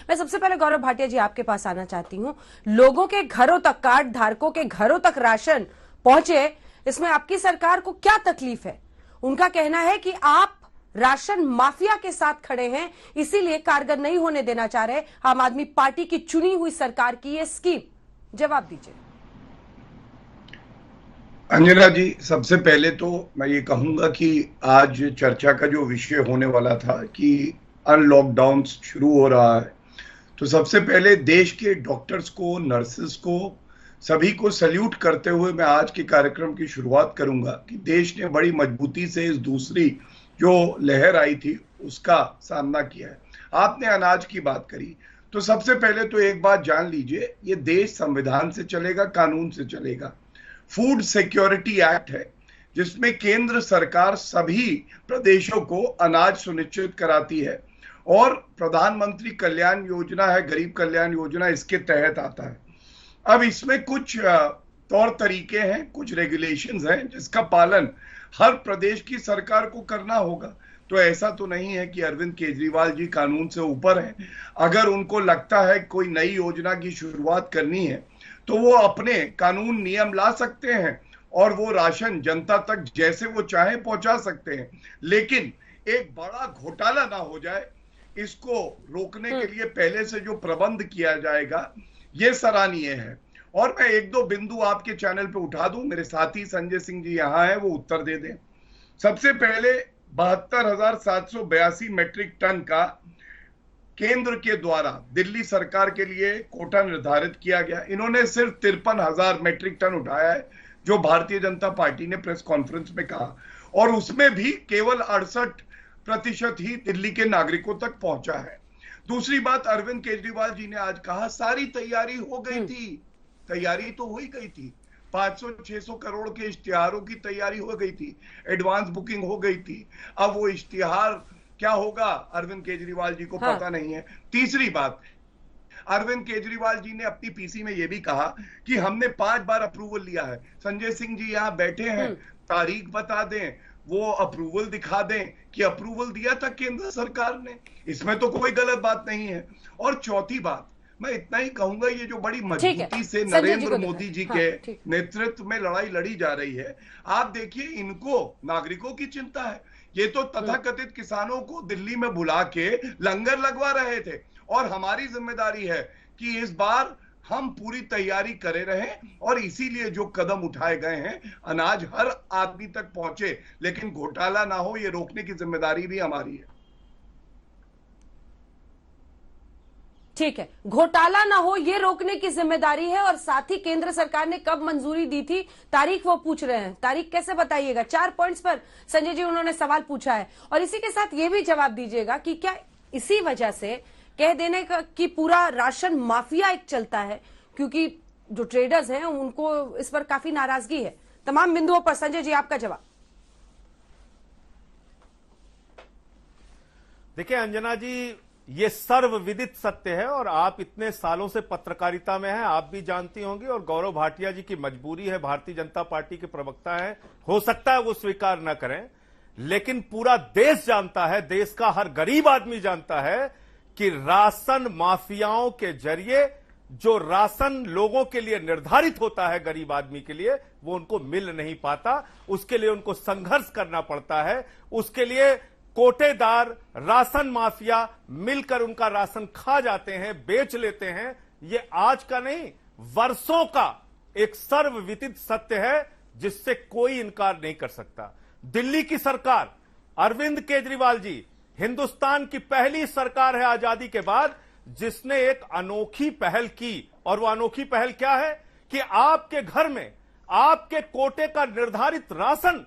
मैं सबसे पहले गौरव भाटिया जी आपके पास आना चाहती हूं। लोगों के घरों तक, कार्ड धारकों के घरों तक राशन पहुंचे, इसमें आपकी सरकार को क्या तकलीफ है? उनका कहना है कि आप राशन माफिया के साथ खड़े हैं, इसीलिए कारगर नहीं होने देना चाह रहे आम आदमी पार्टी की चुनी हुई सरकार की ये स्कीम। जवाब दीजिए। अंजना जी, सबसे पहले तो मैं ये कहूंगा कि आज चर्चा का जो विषय होने वाला था कि अनलॉकडाउन शुरू हो रहा है, तो सबसे पहले देश के डॉक्टर्स को, नर्सेस को, सभी को सैल्यूट करते हुए मैं आज के कार्यक्रम की शुरुआत करूंगा कि देश ने बड़ी मजबूती से इस दूसरी जो लहर आई थी उसका सामना किया है। आपने अनाज की बात करी, तो सबसे पहले तो एक बात जान लीजिए, ये देश संविधान से चलेगा, कानून से चलेगा। फूड सिक्योरिटी एक्ट है जिसमें केंद्र सरकार सभी प्रदेशों को अनाज सुनिश्चित कराती है, और प्रधानमंत्री कल्याण योजना है, गरीब कल्याण योजना, इसके तहत आता है। अब इसमें कुछ तौर तरीके हैं, कुछ रेगुलेशंस हैं जिसका पालन हर प्रदेश की सरकार को करना होगा। तो ऐसा तो नहीं है कि अरविंद केजरीवाल जी कानून से ऊपर हैं। अगर उनको लगता है कोई नई योजना की शुरुआत करनी है तो वो अपने कानून नियम ला सकते हैं और वो राशन जनता तक जैसे वो चाहे पहुंचा सकते हैं, लेकिन एक बड़ा घोटाला ना हो जाए, इसको रोकने के लिए पहले से जो प्रबंध किया जाएगा ये सराहनीय है। और मैं एक दो बिंदु आपके चैनल पे उठा दूं, मेरे साथी संजय सिंह जी यहां हैं, वो उत्तर दे दें। सबसे पहले 72,782 मैट्रिक टन का केंद्र के द्वारा दिल्ली सरकार के लिए कोटा निर्धारित किया गया। इन्होंने सिर्फ 53,000 मैट्रिक टन उठाया है, जो भारतीय जनता पार्टी ने प्रेस कॉन्फ्रेंस में कहा, और उसमें भी केवल 68% ही दिल्ली के नागरिकों तक पहुंचा है। दूसरी बात, अरविंद केजरीवाल जी ने आज कहा सारी तैयारी हो गई थी। तैयारी तो हो ही गई थी, 500-600 करोड़ के इश्तिहारों की तैयारी हो गई थी, एडवांस बुकिंग हो गई थी। अब वो इश्तिहार क्या होगा अरविंद केजरीवाल जी को पता नहीं है। तीसरी बात, अरविंद केजरीवाल जी ने अपनी पीसी में यह भी कहा कि हमने 5 बार अप्रूवल लिया है। संजय सिंह जी यहां बैठे हैं, तारीख बता दें, वो अप्रूवल दिखा दें कि अप्रूवल दिया था केंद्र सरकार ने, इसमें तो कोई गलत बात नहीं है। और चौथी बात, मैं इतना ही कहूंगा, ये जो बड़ी मजबूती से नरेंद्र मोदी जी के नेतृत्व में लड़ाई लड़ी जा रही है, आप देखिए, इनको नागरिकों की चिंता है। ये तो तथाकथित किसानों को दिल्ली में बुला के लंगर लगवा रहे थे, और हमारी जिम्मेदारी है कि इस बार हम पूरी तैयारी करे रहें, और इसीलिए जो कदम उठाए गए हैं, अनाज हर आदमी तक पहुंचे, लेकिन घोटाला ना हो, ये रोकने की जिम्मेदारी भी हमारी है। ठीक है, घोटाला ना हो ये रोकने की जिम्मेदारी है, और साथ ही केंद्र सरकार ने कब मंजूरी दी थी, तारीख वो पूछ रहे हैं। तारीख कैसे बताइएगा? 4 पॉइंट्स पर संजय जी उन्होंने सवाल पूछा है, और इसी के साथ ये भी जवाब दीजिएगा कि क्या इसी वजह से कह देने का कि पूरा राशन माफिया एक चलता है, क्योंकि जो ट्रेडर्स हैं उनको इस पर काफी नाराजगी है तमाम बिंदुओं पर। संजय जी आपका जवाब। देखिए अंजना जी, ये सर्वविदित सत्य है, और आप इतने सालों से पत्रकारिता में हैं, आप भी जानती होंगी, और गौरव भाटिया जी की मजबूरी है, भारतीय जनता पार्टी के प्रवक्ता हैं, हो सकता है वो स्वीकार न करें, लेकिन पूरा देश जानता है, देश का हर गरीब आदमी जानता है कि राशन माफियाओं के जरिए जो राशन लोगों के लिए निर्धारित होता है गरीब आदमी के लिए, वो उनको मिल नहीं पाता। उसके लिए उनको संघर्ष करना पड़ता है, उसके लिए कोटेदार, राशन माफिया मिलकर उनका राशन खा जाते हैं, बेच लेते हैं। ये आज का नहीं, वर्षों का एक सर्वविदित सत्य है जिससे कोई इनकार नहीं कर सकता। दिल्ली की सरकार, अरविंद केजरीवाल जी, हिंदुस्तान की पहली सरकार है आजादी के बाद जिसने एक अनोखी पहल की, और वो अनोखी पहल क्या है कि आपके घर में आपके कोटे का निर्धारित राशन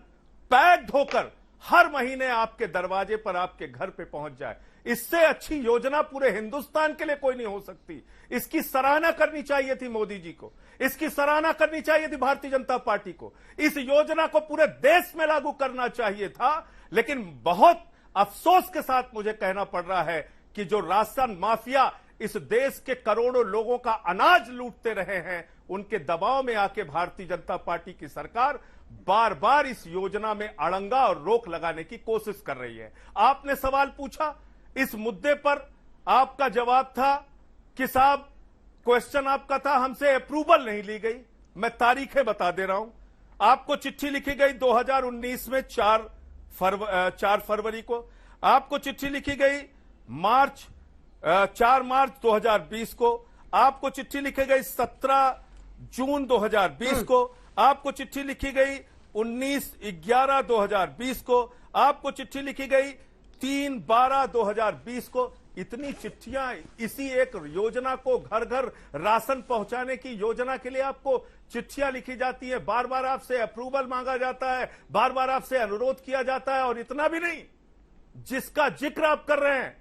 पैक्ड होकर हर महीने आपके दरवाजे पर, आपके घर पे पहुंच जाए। इससे अच्छी योजना पूरे हिंदुस्तान के लिए कोई नहीं हो सकती। इसकी सराहना करनी चाहिए थी मोदी जी को, इसकी सराहना करनी चाहिए थी भारतीय जनता पार्टी को, इस योजना को पूरे देश में लागू करना चाहिए था। लेकिन बहुत अफसोस के साथ मुझे कहना पड़ रहा है कि जो राशन माफिया इस देश के करोड़ों लोगों का अनाज लूटते रहे हैं, उनके दबाव में आके भारतीय जनता पार्टी की सरकार बार बार इस योजना में अड़ंगा और रोक लगाने की कोशिश कर रही है। आपने सवाल पूछा, इस मुद्दे पर आपका जवाब था कि साहब क्वेश्चन आपका था हमसे अप्रूवल नहीं ली गई। मैं तारीखें बता दे रहा हूं। आपको चिट्ठी लिखी गई 2019 में 4 फरवरी को। आपको चिट्ठी लिखी गई 4 मार्च 2020 को। आपको चिट्ठी लिखी गई 17 जून 2020 को। आपको चिट्ठी लिखी गई 19/11/2020 को। आपको चिट्ठी लिखी गई 3/12/2020 को। इतनी चिट्ठियां इसी एक योजना को घर घर राशन पहुंचाने की योजना के लिए आपको चिट्ठियां लिखी जाती हैं। बार बार आपसे अप्रूवल मांगा जाता है, बार बार आपसे अनुरोध किया जाता है। और इतना भी नहीं, जिसका जिक्र आप कर रहे हैं,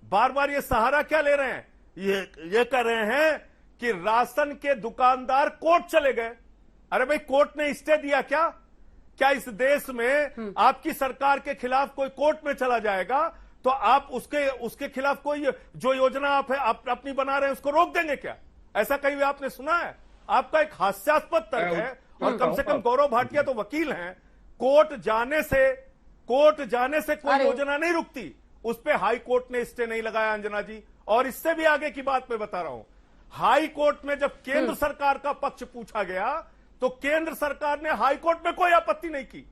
बार बार ये सहारा क्या ले रहे हैं? ये कर रहे हैं कि राशन के दुकानदार कोर्ट चले गए। अरे भाई, कोर्ट ने स्टे दिया क्या? क्या इस देश में आपकी सरकार के खिलाफ कोई कोर्ट में चला जाएगा तो आप उसके खिलाफ कोई जो योजना आप अपनी बना रहे हैं उसको रोक देंगे क्या? ऐसा कहीं भी आपने सुना है? आपका एक हास्यास्पद तर्क है। और कम से कम गौरव भाटिया तो वकील हैं। कोर्ट जाने से कोई योजना नहीं रुकती। उस पर हाई कोर्ट ने स्टे नहीं लगाया अंजना जी। और इससे भी आगे की बात मैं बता रहा हूं। हाई कोर्ट में जब केंद्र सरकार का पक्ष पूछा गया तो केंद्र सरकार ने हाई कोर्ट में कोई आपत्ति नहीं की।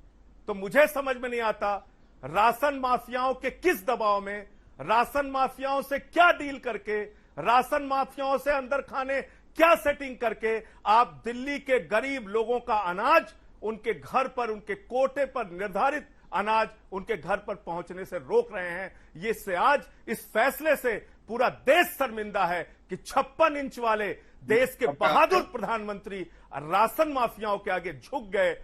तो मुझे समझ में नहीं आता, राशन माफियाओं के किस दबाव में, राशन माफियाओं से क्या डील करके, राशन माफियाओं से अंदर खाने क्या सेटिंग करके आप दिल्ली के गरीब लोगों का अनाज उनके घर पर, उनके कोटे पर निर्धारित अनाज उनके घर पर पहुंचने से रोक रहे हैं। ये से आज इस फैसले से पूरा देश शर्मिंदा है कि 56 इंच वाले देश के बहादुर प्रधानमंत्री राशन माफियाओं के आगे झुक गए।